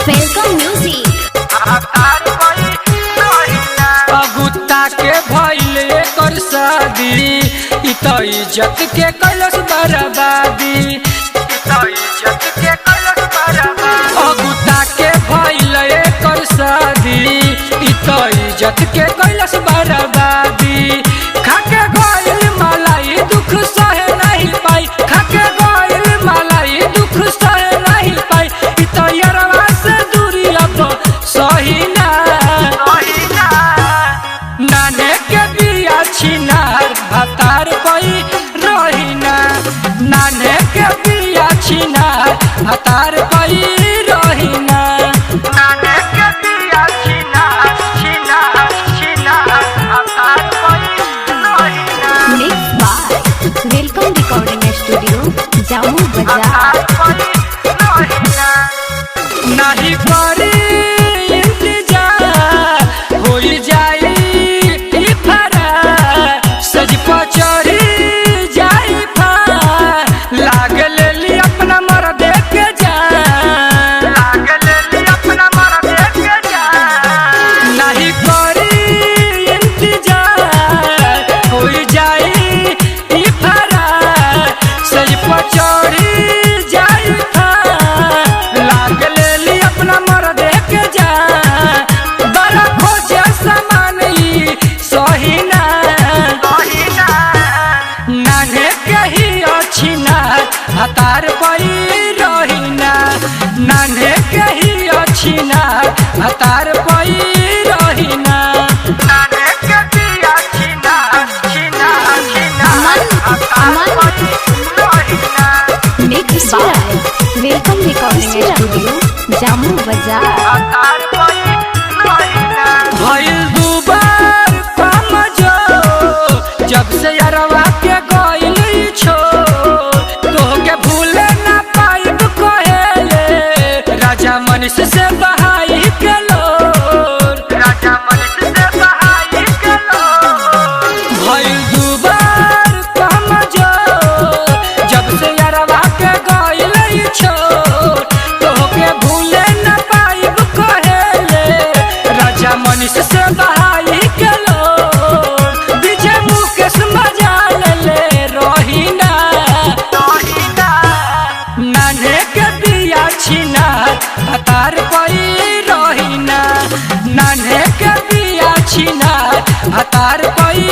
Welcome music. अगुत्ता के भइल एकर शादी, इ त इज्जत के कैलस बर्बादी। अगुत्ता के भइल एकर शादी, इ त इज्जत के कैलस बर्बादी। खाके गइल मलाई दुख सहे नहीं पाई, खाके गइल मलाई दुख सहे नहीं पाई। इ त यरवा से दूरी अब सही ना, नाने के बिया छिनार भतार पई रहिना। नाने के बिया छिनार भतार पई रहिना। नाने के बिया छिनार भतार पई रहिना। Mix by welcome recording studio Jamu Bazar. नहीं करी इंतजार होई जाई सज पचरी जाई फार। लाग लेली अपना मर देख के जा, नहीं करी इंतजार होई जाई फरार। सज पचरी जाई फार, लाग लेली अपना मर देख के जा। बड़ा खोजे सामान ई सही ना, नाने कही अछिना भतार पई रहिना। नाने कही अछिना भतार पई रहिना। नाने कही अछिना mix by welcome recording studio Jamu Bazar. भइल दुबार काम जो जब से यारवा के गइल छो। तोहके भूले ना पाइब कहेले राजा मनीष से बहाई के लोर। भइल दुबार काम जो जब से यारवा के गइल छो। तोहके भूले ना पाइब कहेले राजा मनीष से बहाई के लोर। विजय मुकेश मजा ले रहिना। नाने के बिया छिनार भतार पई रहिना। नाने के बिया छिनार भतार पई